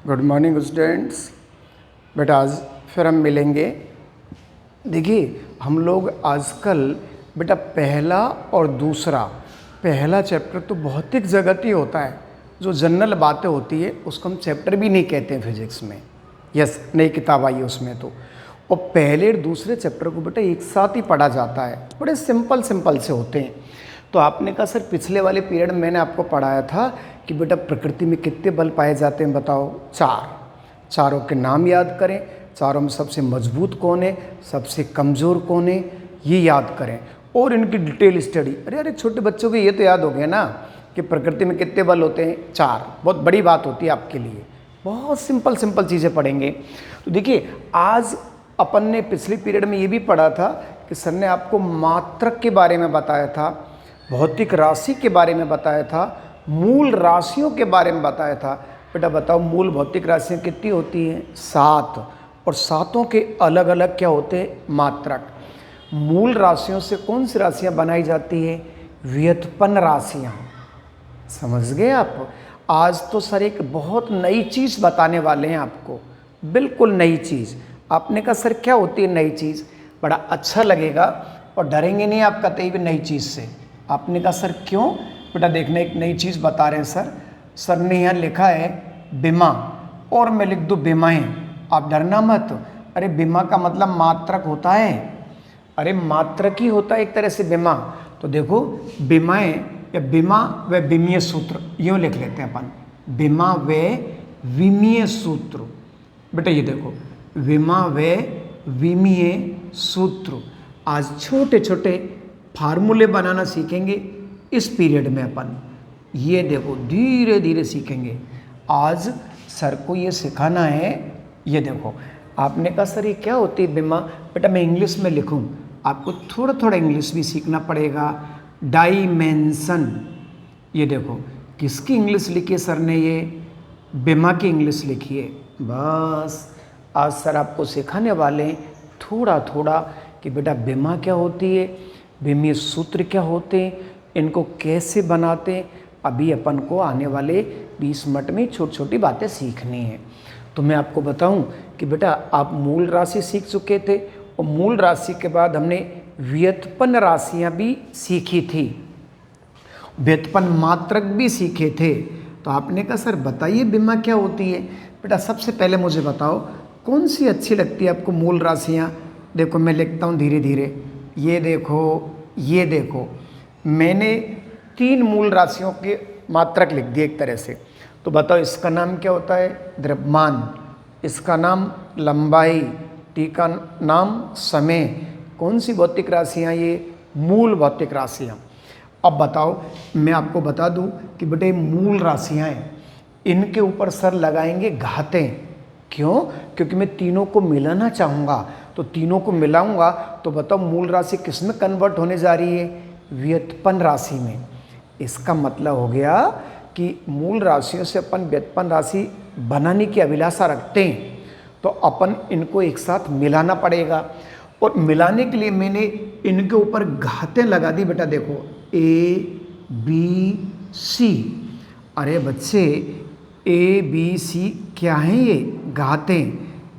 Good morning students. बेटा आज फिर हम मिलेंगे। देखिए हम लोग आजकल बेटा पहला चैप्टर तो भौतिक जगत ही होता है, जो जनरल बातें होती है उसको हम चैप्टर भी नहीं कहते हैं फिजिक्स में। यस, नई किताब आई है उसमें तो। और पहले और दूसरे चैप्टर को बेटा एक साथ ही पढ़ा जाता है, बड़े सिंपल से होते हैं। तो आपने कहा सर पिछले वाले पीरियड में मैंने आपको पढ़ाया था कि बेटा प्रकृति में कितने बल पाए जाते हैं, बताओ। चारों के नाम याद करें। चारों में सबसे मजबूत कौन है, सबसे कमज़ोर कौन है, ये याद करें। और इनकी डिटेल स्टडी। अरे छोटे बच्चों को ये तो याद हो गया ना कि प्रकृति में कितने बल होते हैं, 4। बहुत बड़ी बात होती है आपके लिए। बहुत सिंपल चीज़ें पढ़ेंगे। तो देखिए आज अपन ने पिछले पीरियड में ये भी पढ़ा था कि सर ने आपको मात्रक के बारे में बताया था, भौतिक राशि के बारे में बताया था, मूल राशियों के बारे में बताया था। बेटा बताओ मूल भौतिक राशियाँ कितनी होती हैं, 7। और 7 के अलग अलग क्या होते हैं, मात्रक। मूल राशियों से कौन सी राशियाँ बनाई जाती है, व्युत्पन्न राशियाँ। समझ गए आप। आज तो सर एक बहुत नई चीज़ बताने वाले हैं आपको, बिल्कुल नई चीज़। आपने कहा सर क्या होती है नई चीज़, बड़ा अच्छा लगेगा और डरेंगे नहीं आप कतई भी नई चीज़ से। आपने कहा सर क्यों, बेटा देखना एक नई चीज़ बता रहे हैं सर ने यहाँ लिखा है बिमा, और मैं लिख दूँ बिमाएँ। आप डरना मत। अरे बिमा का मतलब मात्रक होता है, अरे मात्रक ही होता है एक तरह से बिमा। तो देखो बिमाएँ या बिमा व विमीय सूत्र यूँ लिख लेते हैं अपन, बिमा व विमीय सूत्र। बेटा ये देखो विमा व विमीय सूत्र। आज छोटे छोटे फार्मूले बनाना सीखेंगे इस पीरियड में अपन। ये देखो धीरे धीरे सीखेंगे। आज सर को ये सिखाना है। ये देखो आपने कहा सर ये क्या होती है बिमा, बेटा मैं इंग्लिश में लिखूं, आपको थोड़ा इंग्लिश भी सीखना पड़ेगा। डायमेंशन। ये देखो किसकी इंग्लिश लिखी है सर ने, ये बिमा की इंग्लिश लिखी है। बस आज सर आपको सिखाने वाले हैं थोड़ा कि बेटा बिमा क्या होती है, विमीय सूत्र क्या होते हैं, इनको कैसे बनाते हैं। अभी अपन को आने वाले 20 मिनट में छोटी बातें सीखनी है। तो मैं आपको बताऊं कि बेटा आप मूल राशि सीख चुके थे, और मूल राशि के बाद हमने व्युत्पन्न राशियां भी सीखी थी, व्युत्पन्न मात्रक भी सीखे थे। तो आपने कहा सर बताइए बिमा क्या होती है। बेटा सबसे पहले मुझे बताओ कौन सी अच्छी लगती है आपको मूल राशियाँ। देखो मैं लिखता हूँ धीरे धीरे। ये देखो मैंने 3 मूल राशियों के मात्रक लिख दिए एक तरह से। तो बताओ इसका नाम क्या होता है, द्रव्यमान, इसका नाम लंबाई, टी का नाम समय। कौन सी भौतिक राशियाँ, ये मूल भौतिक राशियाँ। अब बताओ मैं आपको बता दूं कि बेटे मूल राशियाँ हैं, इनके ऊपर सर लगाएंगे घातें। क्यों, क्योंकि मैं तीनों को मिलाना चाहूँगा। तो तीनों को मिलाऊंगा तो बताओ मूल राशि किस में कन्वर्ट होने जा रही है, व्युत्पन्न राशि में। इसका मतलब हो गया कि मूल राशियों से अपन व्युत्पन्न राशि बनाने की अभिलाषा रखते हैं, तो अपन इनको एक साथ मिलाना पड़ेगा। और मिलाने के लिए मैंने इनके ऊपर घातें लगा दी। बेटा देखो ABC। अरे बच्चे ABC क्या है, ये घातें।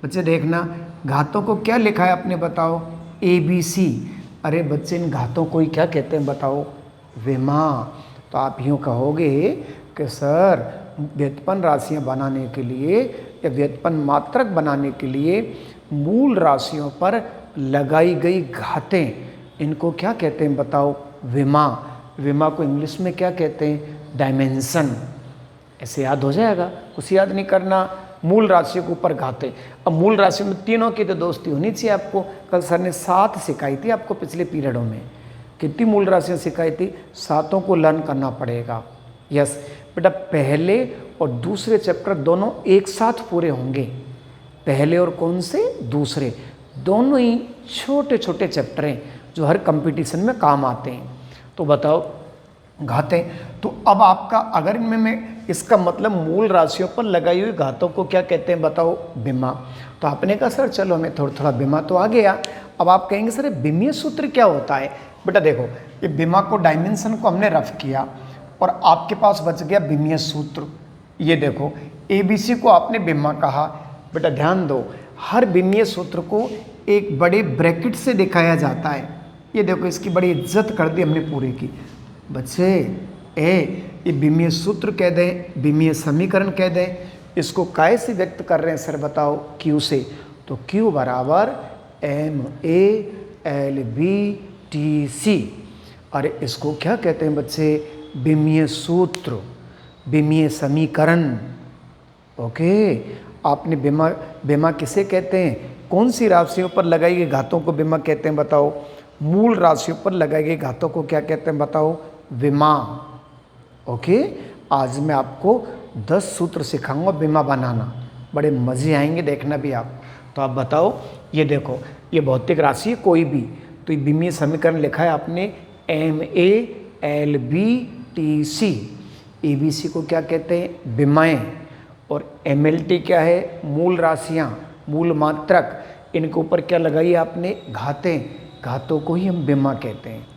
बच्चे देखना घातों को क्या लिखा है आपने, बताओ ABC। अरे बच्चे इन घातों को ही क्या कहते हैं बताओ, विमा। तो आप यूँ कहोगे कि सर व्युत्पन्न राशियाँ बनाने के लिए या व्युत्पन्न मात्रक बनाने के लिए मूल राशियों पर लगाई गई घातें, इनको क्या कहते हैं बताओ, विमा। विमा को इंग्लिश में क्या कहते हैं, डायमेंशन। ऐसे याद हो जाएगा, कुछ याद नहीं करना। मूल राशि के ऊपर घाते। अब मूल राशि में तीनों की तो दोस्ती होनी चाहिए आपको। कल सर ने 7 सिखाई थी आपको पिछले पीरियडों में। कितनी मूल राशियाँ सिखाई थी, 7 को लर्न करना पड़ेगा। यस बेटा पहले और दूसरे चैप्टर दोनों एक साथ पूरे होंगे। पहले और कौन से, दूसरे, दोनों ही छोटे चैप्टर हैं जो हर कंपटीशन में काम आते हैं। तो बताओ घातें। तो अब आपका अगर इनमें मैं इसका मतलब मूल राशियों पर लगाई हुई घातों को क्या कहते हैं बताओ, बिमा। तो आपने कहा सर चलो हमें थोड़ा बिमा तो आ गया। अब आप कहेंगे सर विमीय सूत्र क्या होता है। बेटा देखो ये बिमा को, डायमेंशन को हमने रफ किया और आपके पास बच गया विमीय सूत्र। ये देखो ABC को आपने बिम्मा कहा। बेटा ध्यान दो, हर बिम्मीय सूत्र को एक बड़े ब्रैकेट से दिखाया जाता है। ये देखो, इसकी बड़ी इज्जत कर दी हमने पूरे की। बच्चे ये बिम्मीय सूत्र कह दें, बिम्मीय समीकरण कह दें, इसको काय से व्यक्त कर रहे हैं सर बताओ? Q से। तो Q बराबर MALBTC। और इसको क्या कहते हैं बच्चे? बिम्मीय सूत्र, बिम्मीय समीकरण। ओके, आपने बिम्मा किसे कहते हैं? कौन सी राशियों पर लगाई गई घातों को बिम्मा कहते हैं बताओ? मूल राशियों पर लगाई गई घातों को क्या कहते हैं बताओ? विमा। ओके, आज मैं आपको 10 सूत्र सिखाऊंगा बिम्मा बनाना, बड़े मज़े आएंगे, देखना भी आप। तो आप बताओ, ये देखो, ये भौतिक राशि है कोई भी, तो ये बिम्मीय समीकरण लिखा है आपने MALBTC। ABC को क्या कहते हैं? बिम्माएँ। और MLT क्या है? मूल राशियाँ, मूल मात्रक। इनके ऊपर क्या लगाई आपने? घातें। घातों को ही हम बिम्मा कहते हैं।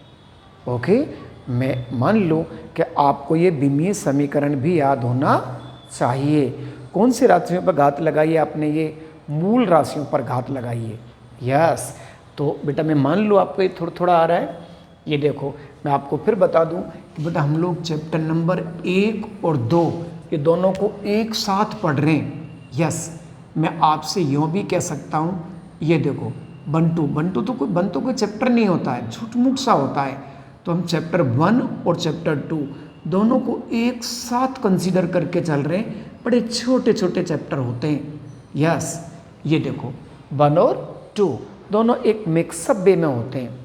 ओके, मैं मान लूँ कि आपको ये बिम्मीय समीकरण भी याद होना चाहिए। कौन सी राशियों पर घात लगाई है आपने? ये मूल राशियों पर घात लगाई है। यस, तो बेटा मैं मान लूँ आपको ये थोड़ा थोड़ा आ रहा है। ये देखो, मैं आपको फिर बता दूं कि बेटा हम लोग चैप्टर नंबर 1 और 2 ये दोनों को एक साथ पढ़ रहे हैं। यस, मैं आपसे यूँ भी कह सकता हूँ, ये देखो बंटू तो कोई चैप्टर नहीं होता है, झूठ मूठ सा होता है। तो हम चैप्टर 1 और चैप्टर 2 दोनों को एक साथ कंसीडर करके चल रहे हैं। बड़े छोटे छोटे चैप्टर होते हैं। यस, ये देखो 1 और 2 दोनों एक मिक्सअप वे में होते हैं।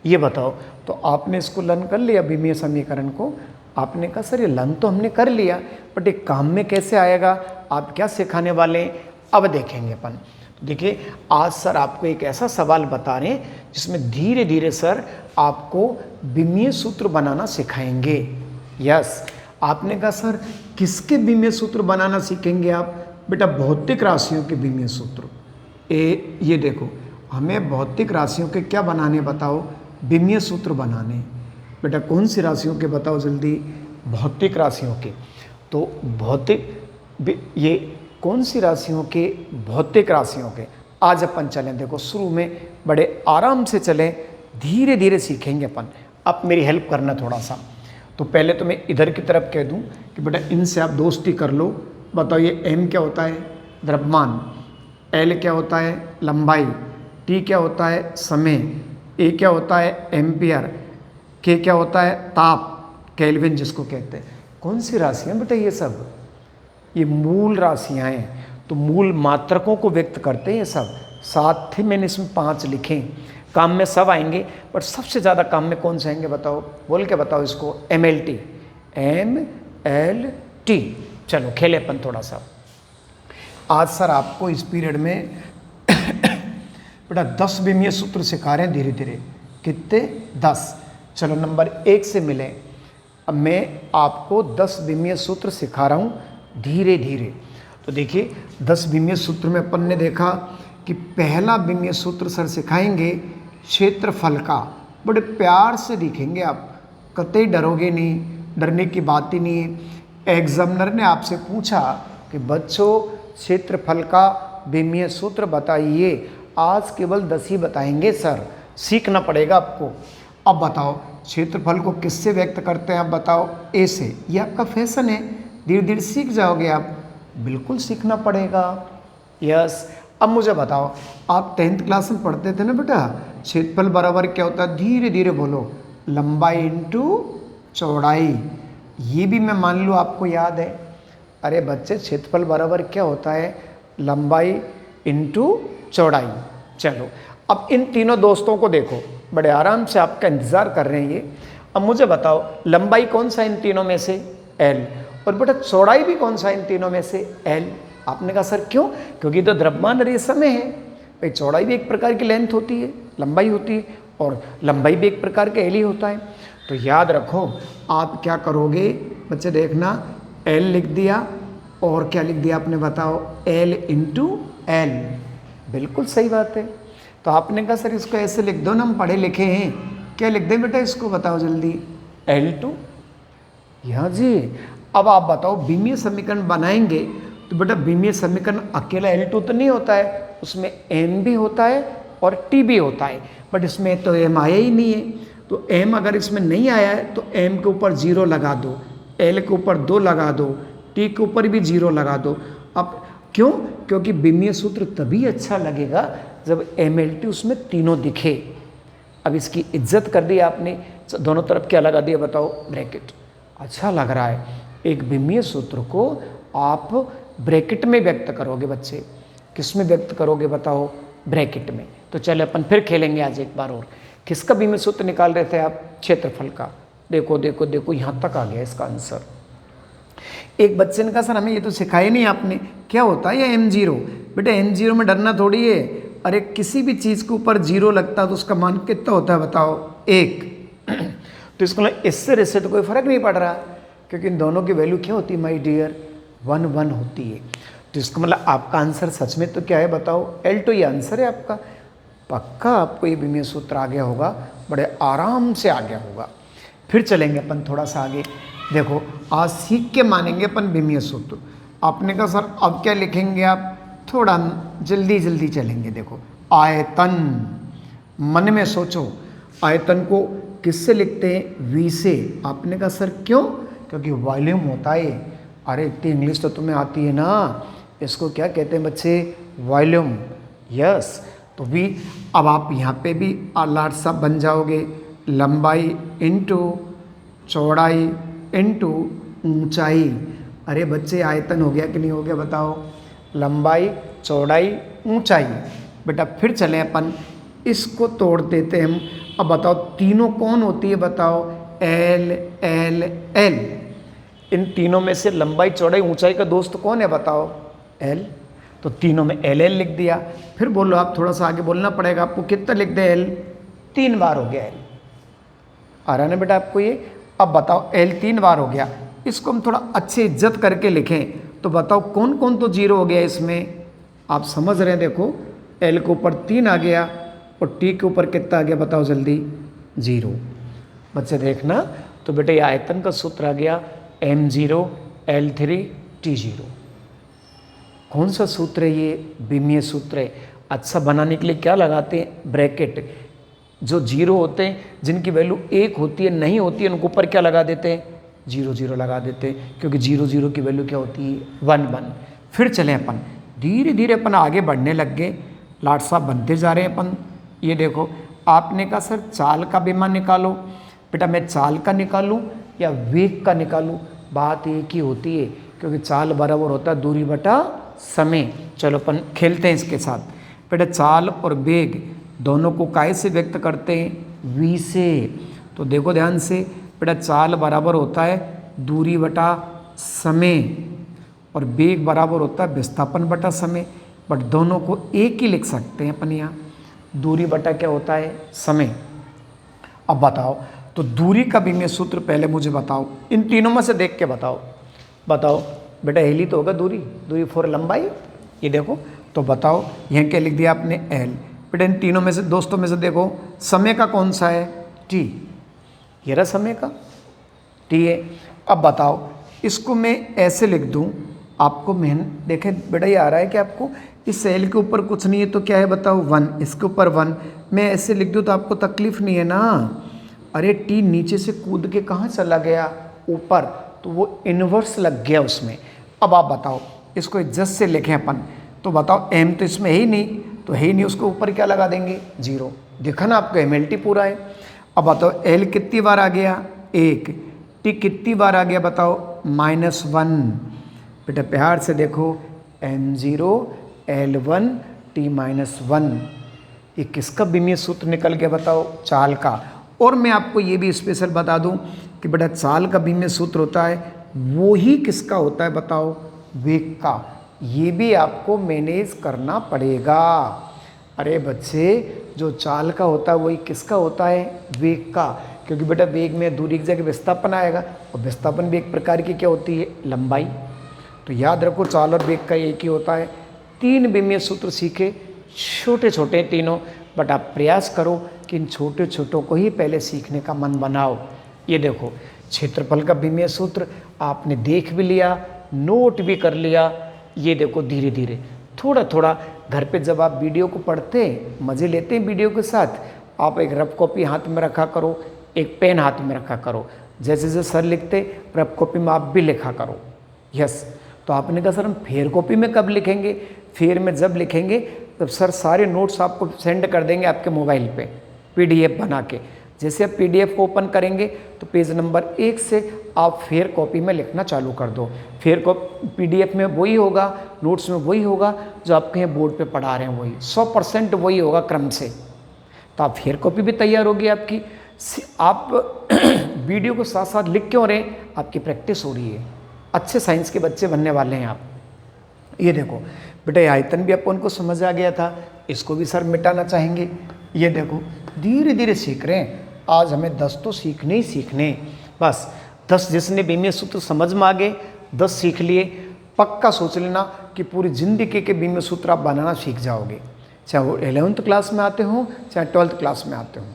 ये बताओ, तो आपने इसको लर्न कर लिया बिम्मीय समीकरण को? आपने कहा सर ये लर्न तो हमने कर लिया, बट एक काम में कैसे आएगा? आप क्या सिखाने वाले हैं अब देखेंगे अपन। देखिए, आज सर आपको एक ऐसा सवाल बता रहे हैं जिसमें धीरे धीरे सर आपको बिम्मीय सूत्र बनाना सिखाएंगे। यस, आपने कहा सर किसके बिम्मीय सूत्र बनाना सीखेंगे आप? बेटा भौतिक राशियों के बिम्मीय सूत्र। ये देखो, हमें भौतिक राशियों के क्या बनाने बताओ? बिम्मीय सूत्र बनाने। बेटा कौन सी राशियों के बताओ जल्दी? भौतिक राशियों के। तो ये कौन सी राशियों के? भौतिक राशियों के। आज अपन चलें, देखो शुरू में बड़े आराम से चलें, धीरे धीरे सीखेंगे अपन। अब मेरी हेल्प करना थोड़ा सा। तो पहले तो मैं इधर की तरफ कह दूं कि बेटा इनसे आप दोस्ती कर लो। बताओ, ये M क्या होता है? द्रव्यमान। L क्या होता है? लंबाई। T क्या होता है? समय। A क्या होता है? एम्पियर। K क्या होता है? ताप, केल्विन जिसको कहते हैं। कौन सी राशियाँ बेटा ये सब? ये मूल राशियाँ हैं, तो मूल मात्रकों को व्यक्त करते हैं ये सब। साथ थे मैंने इसमें 5 लिखे। काम में सब आएंगे, पर सबसे ज़्यादा काम में कौन से आएंगे बताओ? बोल के बताओ इसको। MLT। MLT। चलो खेले अपन थोड़ा सा। आज सर आपको इस पीरियड में बेटा 10 बिम्मीय सूत्र सिखा रहे हैं धीरे धीरे। कितने? 10। चलो नंबर 1 से मिले। अब मैं आपको 10 बिम्मीय सूत्र सिखा रहा हूँ धीरे धीरे। तो देखिए 10 बिम्मीय सूत्र में अपन ने देखा कि पहला बिम्मीय सूत्र सर सिखाएंगे क्षेत्रफल का। बड़े प्यार से दिखेंगे आप, कतई डरोगे नहीं, डरने की बात ही नहीं है। एग्जामिनर ने आपसे पूछा कि बच्चों क्षेत्रफल का बिम्मीय सूत्र बताइए। आज केवल 10 ही बताएंगे सर, सीखना पड़ेगा आपको। अब बताओ क्षेत्रफल को किससे व्यक्त करते हैं? आप बताओ। ए से। ये आपका फैशन है, धीरे धीरे सीख जाओगे आप। बिल्कुल सीखना पड़ेगा। यस, अब मुझे बताओ, आप 10th क्लास में पढ़ते थे ना बेटा, क्षेत्रफल बराबर क्या होता है? धीरे धीरे बोलो। लंबाई इंटू चौड़ाई। ये भी मैं मान लूँ आपको याद है। अरे बच्चे, क्षेत्रफल बराबर क्या होता है? लंबाई इंटू चौड़ाई। चलो अब इन तीनों दोस्तों को देखो, बड़े आराम से आपका इंतज़ार कर रहे हैं ये। अब मुझे बताओ, लंबाई कौन सा इन तीनों में से? L। और बेटा चौड़ाई भी कौन सा इन तीनों में से? L। आपने कहा सर क्यों? क्योंकि तो द्रव्यमान और ये समय है भाई। चौड़ाई भी एक प्रकार की लेंथ होती है, लंबाई होती है, और लंबाई भी एक प्रकार का L ही होता है। तो याद रखो, आप क्या करोगे बच्चे, देखना, L लिख दिया और क्या लिख दिया आपने बताओ? L into L। बिल्कुल सही बात है। तो आपने कहा सर इसको ऐसे लिख दो ना, हम पढ़े लिखे हैं। क्या लिख दें बेटा इसको बताओ जल्दी? L2। यहाँ जी, अब आप बताओ विमीय समीकरण बनाएंगे तो बेटा विमीय समीकरण अकेला L2 तो नहीं होता है, उसमें M भी होता है और T भी होता है, बट इसमें तो M आया ही नहीं है। तो M अगर इसमें नहीं आया है तो M के ऊपर 0 लगा दो, L के ऊपर 2 लगा दो, T के ऊपर भी 0 लगा दो। अब क्यों? क्योंकि विमीय सूत्र तभी अच्छा लगेगा जब MLT उसमें तीनों दिखे। अब इसकी इज्जत कर दी आपने, दोनों तरफ क्या लगा दिया बताओ, ब्रैकेट। अच्छा लग रहा है। एक विमीय सूत्र को आप ब्रैकेट में व्यक्त करोगे बच्चे, किस में व्यक्त करोगे बताओ, ब्रैकेट में। तो चले अपन फिर खेलेंगे आज एक बार और। किसका विमीय सूत्र निकाल रहे थे आप, क्षेत्रफल का। देखो देखो देखो यहाँ तक आ गया इसका आंसर। एक बच्चे ने कहा सर हमें ये तो सिखाया नहीं आपने, क्या होता है ये M0? बेटा M0 में डरना थोड़ी है, अरे किसी भी चीज़ के ऊपर 0 लगता है तो उसका मान कितना होता है बताओ, 1। तो इसको इससे इससे तो कोई फर्क नहीं पड़ रहा, क्योंकि इन दोनों की वैल्यू क्या होती है माय डियर, 1 1 होती है। तो इसका मतलब आपका आंसर सच में तो क्या है बताओ, L2 ये आंसर है आपका। पक्का आपको ये विमीय सूत्र आ गया होगा, बड़े आराम से आ गया होगा। फिर चलेंगे अपन थोड़ा सा आगे। देखो आज सीख के मानेंगे अपन विमीय सूत्र। आपने कहा सर अब क्या लिखेंगे आप, थोड़ा जल्दी जल्दी चलेंगे। देखो आयतन, मन में सोचो, आयतन को किससे लिखते हैं, V से। आपने कहा सर क्यों, क्योंकि वॉल्यूम होता है। अरे इतनी इंग्लिश तो तुम्हें आती है ना, इसको क्या कहते हैं बच्चे, वॉल्यूम। यस, तो V। अब आप यहाँ पे भी लाट साहब बन जाओगे, लंबाई इंटू चौड़ाई इंटू ऊंचाई। अरे बच्चे आयतन हो गया कि नहीं हो गया बताओ, लंबाई चौड़ाई ऊंचाई। बेटा फिर चलें अपन, इसको तोड़ देते हम। अब बताओ तीनों कौन होती है बताओ, L L L। इन तीनों में से लंबाई चौड़ाई ऊंचाई का दोस्त कौन है बताओ, L। तो तीनों में L L लिख दिया। फिर बोलो आप, थोड़ा सा आगे बोलना पड़ेगा आपको, कितना लिख दे L, 3 बार हो गया L। आ रहा ना बेटा आपको ये। अब बताओ L 3 बार हो गया, इसको हम थोड़ा अच्छे इज्जत करके लिखें तो बताओ कौन कौन तो 0 हो गया इसमें, आप समझ रहे हैं। देखो L के ऊपर 3 आ गया और T के ऊपर कितना आ गया बताओ जल्दी, 0। बच्चे देखना, तो बेटा ये आयतन का सूत्र आ गया M0 L3 T0। कौन सा सूत्र है ये, विमीय सूत्र है। अच्छा बनाने के लिए क्या लगाते हैं, ब्रैकेट। जो 0 होते हैं, जिनकी वैल्यू 1 होती है नहीं होती है, उनके ऊपर क्या लगा देते हैं, 0 0 लगा देते हैं, क्योंकि 0 0 की वैल्यू क्या होती है, 1 1। फिर चलें अपन, धीरे धीरे अपन आगे बढ़ने लग गए, लाट साहब बनते जा रहे हैं अपन। ये देखो आपने कहा सर चाल का विमा निकालो। बेटा मैं चाल का निकालूं या वेग का निकालूं, बात एक ही होती है, क्योंकि चाल बराबर होता है दूरी बटा समय। चलो अपन खेलते हैं इसके साथ। बेटा चाल और वेग दोनों को काय से व्यक्त करते हैं, V से। तो देखो ध्यान से, बेटा चाल बराबर होता है दूरी बटा समय और वेग बराबर होता है विस्थापन बटा समय, बट दोनों को एक ही लिख सकते हैं अपन यहाँ। दूरी बटा क्या होता है, समय। अब बताओ, तो दूरी का विमीय सूत्र पहले मुझे बताओ, इन तीनों में से देख के बताओ। बताओ बेटा L ही तो होगा दूरी, दूरी 4 लंबाई। ये देखो, तो बताओ यहाँ क्या लिख दिया आपने, L। बेटा इन तीनों में से, दोस्तों में से देखो समय का कौन सा है, T। ये रहा समय का, T है। अब बताओ इसको मैं ऐसे लिख दूँ, आपको देखे बेटा ये आ रहा है कि आपको इस L के ऊपर कुछ नहीं है तो क्या है बताओ, 1। इसके ऊपर 1 मैं ऐसे लिख दूँ तो आपको तकलीफ नहीं है ना। अरे T नीचे से कूद के कहाँ चला गया, ऊपर, तो वो इन्वर्स लग गया उसमें। अब आप बताओ इसको इज्जत से लिखें अपन, तो बताओ M तो इसमें है ही नहीं, तो है ही नहीं, उसके ऊपर क्या लगा देंगे, 0। देखा ना आपको MLT पूरा है। अब बताओ L कितनी बार आ गया, 1। T कितनी बार आ गया बताओ, -1। बेटा प्यार से देखो, M0 L1 T-1, ये किसका विमीय सूत्र निकल गया बताओ, चाल का। और मैं आपको ये भी स्पेशल बता दूं कि बेटा चाल का विमीय सूत्र होता है वो ही किसका होता है बताओ, वेग का। ये भी आपको मैनेज करना पड़ेगा। अरे बच्चे, जो चाल का होता है वही किसका होता है, वेग का, क्योंकि बेटा वेग में दूरी की जगह विस्थापन आएगा और विस्थापन भी एक प्रकार की क्या होती है, लंबाई। तो याद रखो चाल और वेग का एक ही होता है। 3 विमीय सूत्र सीखे, छोटे छोटे तीनों, बट आप प्रयास करो कि इन छोटे छोटों को ही पहले सीखने का मन बनाओ। ये देखो क्षेत्रफल का विमीय सूत्र आपने देख भी लिया, नोट भी कर लिया। ये देखो धीरे धीरे थोड़ा थोड़ा घर पे जब आप वीडियो को पढ़ते हैं, मज़े लेते हैं वीडियो के साथ, आप एक रफ कॉपी हाथ में रखा करो, एक पेन हाथ में रखा करो। जैसे जैसे सर लिखते रफ कॉपी में आप भी लिखा करो। यस, तो आपने कहा सर हम फेयर कॉपी में कब लिखेंगे? फेयर में जब लिखेंगे तब सर सारे नोट्स आपको सेंड कर देंगे आपके मोबाइल पे PDF बना के। जैसे आप PDF को ओपन करेंगे तो पेज नंबर 1 से आप फेयर कॉपी में लिखना चालू कर दो। फेयर PDF में वही होगा, नोट्स में वही होगा जो आपके यहाँ बोर्ड पे पढ़ा रहे हैं, वही 100% वही होगा क्रम से। तो आप फेयर कॉपी भी तैयार होगी आपकी। आप वीडियो को साथ साथ लिख क्यों रहे? आपकी प्रैक्टिस हो रही है, अच्छे साइंस के बच्चे बनने वाले हैं आप। ये देखो बेटा, ये आयतन भी अपन को समझ आ गया था, इसको भी सर मिटाना चाहेंगे। ये देखो धीरे धीरे सीख रहे हैं। आज हमें 10 तो सीखने ही सीखने, बस 10 जिसने विमीय सूत्र समझ में आ गए, 10 सीख लिए, पक्का सोच लेना कि पूरी ज़िंदगी के विमीय सूत्र आप बनाना सीख जाओगे। चाहे वो 11th क्लास में आते हो, चाहे 12th क्लास में आते हो,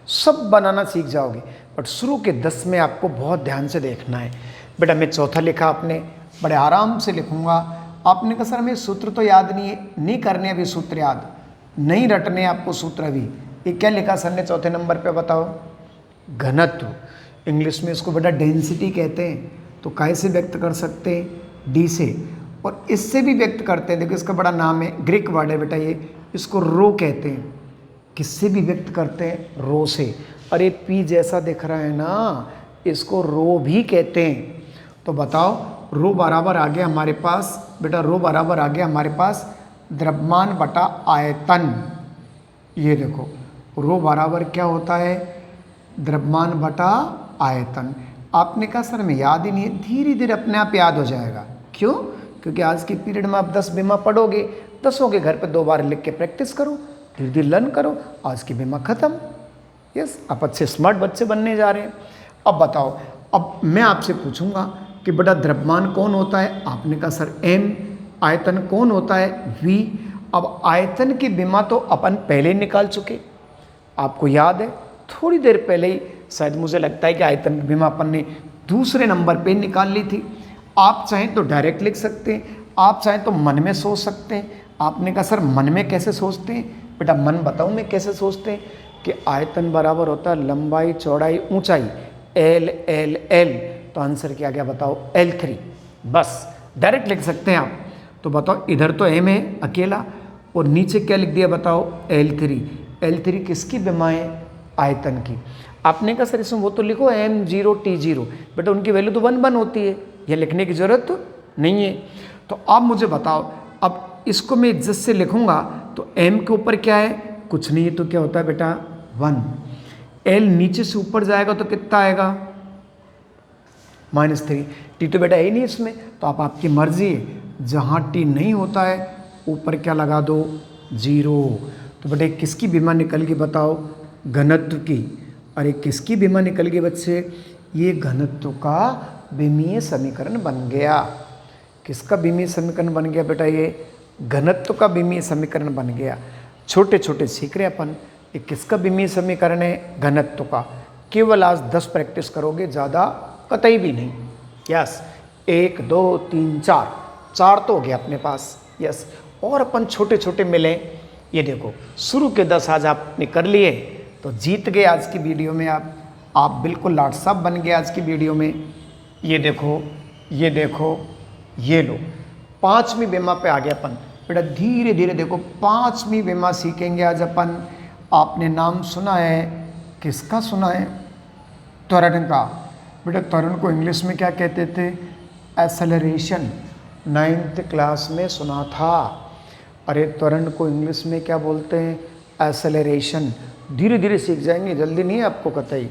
सब बनाना सीख जाओगे। बट शुरू के 10 में आपको बहुत ध्यान से देखना है। बेटा मैं चौथा लिखा, आपने बड़े आराम से लिखूंगा। आपने कहा सर हमें सूत्र तो याद नहीं है, नहीं करने अभी सूत्र याद, नहीं रटने आपको सूत्र अभी। ये क्या लिखा सर ने चौथे नंबर पे बताओ? घनत्व। इंग्लिश में इसको बेटा डेंसिटी कहते हैं। तो काय से व्यक्त कर सकते हैं? डी से। और इससे भी व्यक्त करते हैं, देखो इसका बड़ा नाम है, ग्रीक वर्ड है बेटा ये, इसको रो कहते हैं। किससे भी व्यक्त करते हैं? रो से। अरे पी जैसा दिख रहा है ना, इसको रो भी कहते हैं। तो बताओ रो बराबर आ गया हमारे पास, बेटा रो बराबर आ गया हमारे पास द्रव्यमान बटा आयतन। ये देखो रो बराबर क्या होता है? द्रव्यमान बटा आयतन। आपने कहा सर हमें याद ही नहीं है, धीरे धीरे अपने आप याद हो जाएगा। क्यों? क्योंकि आज के पीरियड में आप 10 बीमा पढ़ोगे, 10 के घर पे 2 बार लिख के प्रैक्टिस करो, धीरे धीरे लर्न करो, आज की बीमा खत्म। यस, आप अच्छे स्मार्ट बच्चे बनने जा रहे हैं। अब बताओ, अब मैं आपसे पूछूंगा कि बेटा द्रव्यमान कौन होता है? आपने कहा सर m। आयतन कौन होता है? v। अब आयतन की बीमा तो अपन पहले ही निकाल चुके, आपको याद है, थोड़ी देर पहले ही, शायद मुझे लगता है कि आयतन की बीमा अपन ने दूसरे नंबर पे निकाल ली थी। आप चाहें तो डायरेक्ट लिख सकते हैं, आप चाहें तो मन में सोच सकते हैं। आपने कहा सर मन में कैसे सोचते हैं? बेटा मन बताऊं मैं कैसे सोचते हैं कि आयतन बराबर होता है लंबाई चौड़ाई ऊंचाई, L L L। तो आंसर क्या गया बताओ? L3। बस डायरेक्ट लिख सकते हैं आप। तो बताओ इधर तो m है अकेला और नीचे क्या लिख दिया बताओ? L3। L3 किसकी विमा है? आयतन की। आपने कहा सर इसमें वो तो लिखो m0 t0, बेटा उनकी वैल्यू तो 1 1 होती है, यह लिखने की जरूरत तो नहीं है। तो आप मुझे बताओ, अब इसको मैं इज्जत से लिखूंगा तो m के ऊपर क्या है? कुछ नहीं है, तो क्या होता है बेटा? 1। L नीचे से ऊपर जाएगा तो कितना आएगा? -3। t तो बेटा है ही नहीं इसमें, तो आप आपकी मर्जी है, जहाँ t नहीं होता है ऊपर क्या लगा दो? 0। तो बेटा किसकी बीमा निकल गई बताओ? घनत्व की। अरे किसकी बीमा निकल गई बच्चे? ये घनत्व का विमीय समीकरण बन गया। किसका विमीय समीकरण बन गया बेटा? ये घनत्व का विमीय समीकरण बन गया। छोटे छोटे सीख रहे अपन, ये किसका विमीय समीकरण है? घनत्व का। केवल आज 10 प्रैक्टिस करोगे, ज़्यादा कतई भी नहीं। यस, 1 2 3 4 तो हो गया अपने पास। यस, और अपन छोटे छोटे मिले। ये देखो शुरू के 10 आज आपने कर लिए तो जीत गए आज की वीडियो में। आप बिल्कुल लाट साहब बन गए आज की वीडियो में। ये देखो, ये देखो, ये लो 5वीं बीमा पे आ गया अपन। बेटा धीरे धीरे देखो 5वीं बीमा सीखेंगे आज अपन। आपने नाम सुना है, किसका सुना है? त्वरण का। बेटा त्वरण को इंग्लिश में क्या कहते थे? एक्सेलरेशन। 9th क्लास में सुना था। अरे त्वरण को इंग्लिश में क्या बोलते हैं? एक्सेलरेशन। धीरे धीरे सीख जाएंगे, जल्दी नहीं है आपको कतई।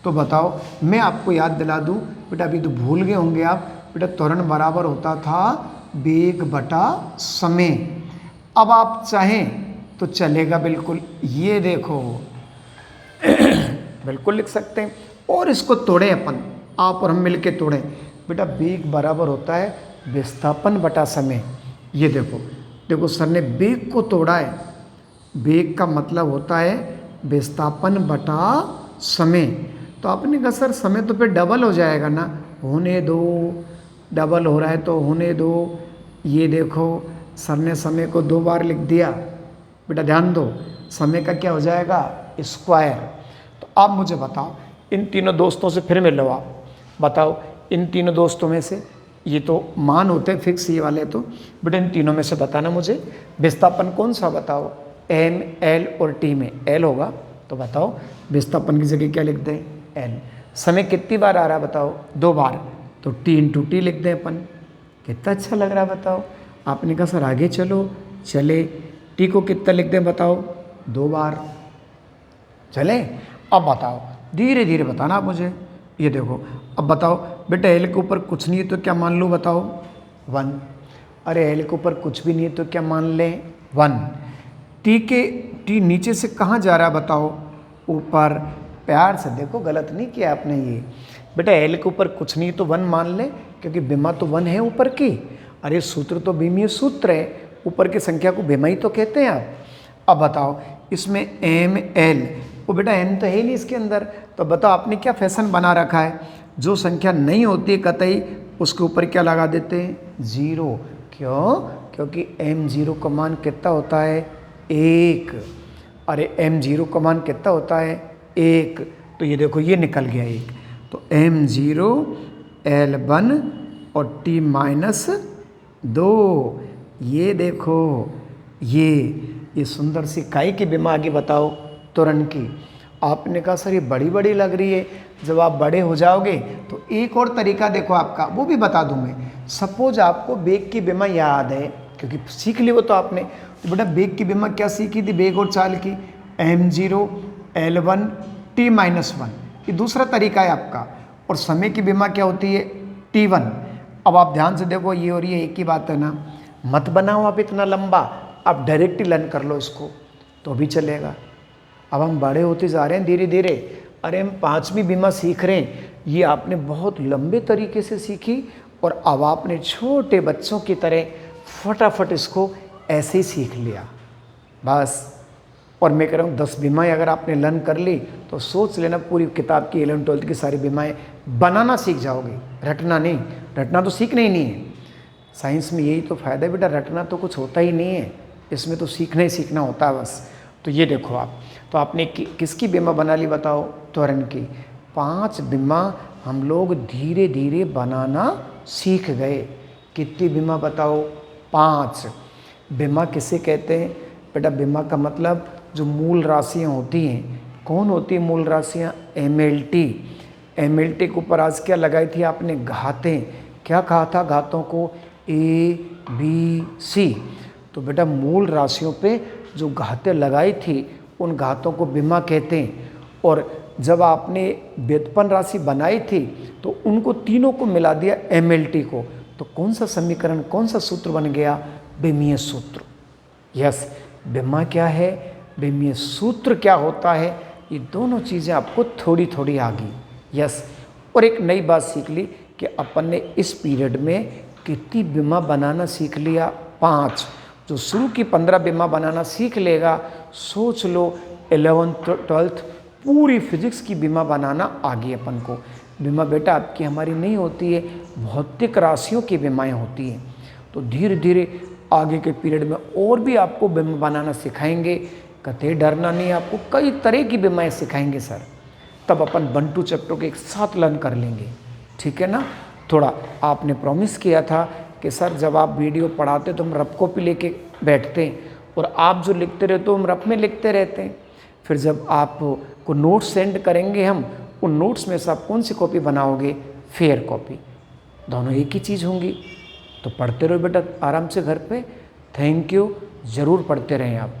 तो बताओ मैं आपको याद दिला दूं, बेटा अभी तो भूल गए होंगे आप। बेटा त्वरण बराबर होता था वेग बटा समय। अब आप चाहें तो चलेगा बिल्कुल, ये देखो बिल्कुल लिख सकते हैं। और इसको तोड़े अपन, आप और हम मिलके तोड़ें। बेटा वेग बराबर होता है विस्थापन बटा समय। ये देखो, देखो सर ने वेग को तोड़ा है। वेग का मतलब होता है विस्थापन बटा समय। तो आपने कहा सर समय तो फिर डबल हो जाएगा ना। होने दो, डबल हो रहा है तो होने दो। ये देखो सर ने समय को 2 बार लिख दिया। बेटा ध्यान दो, समय का क्या हो जाएगा स्क्वायर। तो आप मुझे बताओ इन तीनों दोस्तों से फिर मिल लो आप, बताओ इन तीनों दोस्तों में से, ये तो मान होते हैं फिक्स ये वाले तो, बेटा इन तीनों में से बताना मुझे विस्थापन कौन सा बताओ। एम एल और टी में एल होगा, तो बताओ विस्थापन की जगह क्या लिख दें एल। समय कितनी बार आ रहा है बताओ 2 बार, तो टी इंटू टी लिख दें अपन। कितना अच्छा लग रहा है बताओ। आपने कहा सर आगे चलो, चले। टी को कितना लिख दें बताओ 2 बार, चले। अब बताओ धीरे धीरे बताना आप मुझे। ये देखो अब बताओ बेटा एल के ऊपर कुछ नहीं है तो क्या मान लूँ बताओ 1। अरे एल के ऊपर कुछ भी नहीं है तो क्या मान लें 1। टी नीचे से कहाँ जा रहा है बताओ ऊपर। प्यार से देखो गलत नहीं किया आपने ये। बेटा एल के ऊपर कुछ नहीं तो 1 मान ले, क्योंकि विमा तो 1 है ऊपर की। अरे सूत्र तो विमीय सूत्र है, ऊपर की संख्या को विमा ही तो कहते हैं आप। अब बताओ इसमें एम एल, वो बेटा एन तो है नहीं इसके अंदर, तो बताओ आपने क्या फैशन बना रखा है, जो संख्या नहीं होती कतई उसके ऊपर क्या लगा देते हैं 0। क्यों? क्योंकि m0 का मान कितना होता है 1। अरे m0 का मान कितना होता है 1, तो ये देखो ये निकल गया 1। तो m0 L1 और t-2, ये देखो ये सुंदर सी काई की विमा आगे बताओ त्वरण की। आपने कहा सर ये बड़ी बड़ी लग रही है, जब आप बड़े हो जाओगे तो एक और तरीका देखो आपका, वो भी बता दूं मैं। सपोज आपको वेग की विमा याद है, क्योंकि सीख ली वो तो आपने, तो बेटा वेग की विमा क्या सीखी थी वेग और चाल की, m0 L1 t-1, ये दूसरा तरीका है आपका। और समय की विमा क्या होती है t1। अब आप ध्यान से देखो ये और ये एक ही बात है ना, मत बनाओ आप इतना लंबा, आप डायरेक्ट ही लर्न कर लो इसको तो भी चलेगा। अब हम बड़े होते जा रहे हैं धीरे धीरे। अरे हम 5वीं विमा सीख रहे हैं, ये आपने बहुत लंबे तरीके से सीखी और अब आपने छोटे बच्चों की तरह फटाफट इसको ऐसे ही सीख लिया बस। और मैं कह रहा हूँ 10 विमाएँ अगर आपने लर्न कर ली तो सोच लेना पूरी किताब की 11th 12th की सारी विमाएँ बनाना सीख जाओगे, रटना नहीं। रटना तो सीखना ही नहीं है, साइंस में यही तो फ़ायदा है बेटा, रटना तो कुछ होता ही नहीं है, इसमें तो सीखना ही सीखना होता है बस। तो ये देखो आप, तो आपने किसकी विमा बना ली बताओ त्वरण की। 5 विमा हम लोग धीरे धीरे बनाना सीख गए। कितनी विमा बताओ 5। विमा किसे कहते हैं बेटा, विमा का मतलब जो मूल राशियाँ होती हैं, कौन होती है मूल राशियाँ, MLT। MLT के ऊपर आज क्या लगाई थी आपने घातें, क्या कहा था घातों को A B C। तो बेटा मूल राशियों पे जो घातें लगाई थी उन घातों को विमा कहते हैं। और जब आपने व्युत्पन्न राशि बनाई थी तो उनको तीनों को मिला दिया MLT को, तो कौन सा समीकरण कौन सा सूत्र बन गया, विमीय सूत्र। यस, विमा क्या है, विमीय सूत्र क्या होता है, ये दोनों चीज़ें आपको थोड़ी थोड़ी आ गई। यस, और एक नई बात सीख ली कि अपन ने इस पीरियड में कितनी विमा बनाना सीख लिया 5। जो शुरू की 15 विमा बनाना सीख लेगा, सोच लो 11th 12th पूरी फिजिक्स की विमा बनाना आ गई अपन को। विमा बेटा आपकी हमारी नहीं होती है, भौतिक राशियों की विमाएँ होती हैं। तो धीरे धीरे आगे के पीरियड में और भी आपको विमा बनाना सिखाएंगे, कतई डरना नहीं, आपको कई तरह की विमाएँ सिखाएंगे सर। तब अपन 1-2 चैप्टर के एक साथ लर्न कर लेंगे, ठीक है ना। थोड़ा आपने प्रॉमिस किया था कि सर जब आप वीडियो पढ़ाते तो हम रफ कॉपी लेके बैठते हैं और आप जो लिखते रहते हो हम रफ में लिखते रहते हैं। फिर जब आपको नोट्स सेंड करेंगे हम, उन नोट्स में से आप कौन सी कॉपी बनाओगे, फेयर कॉपी, दोनों एक ही चीज़ होंगी। तो पढ़ते रहो बेटा आराम से घर पे। थैंक यू, ज़रूर पढ़ते रहें आप।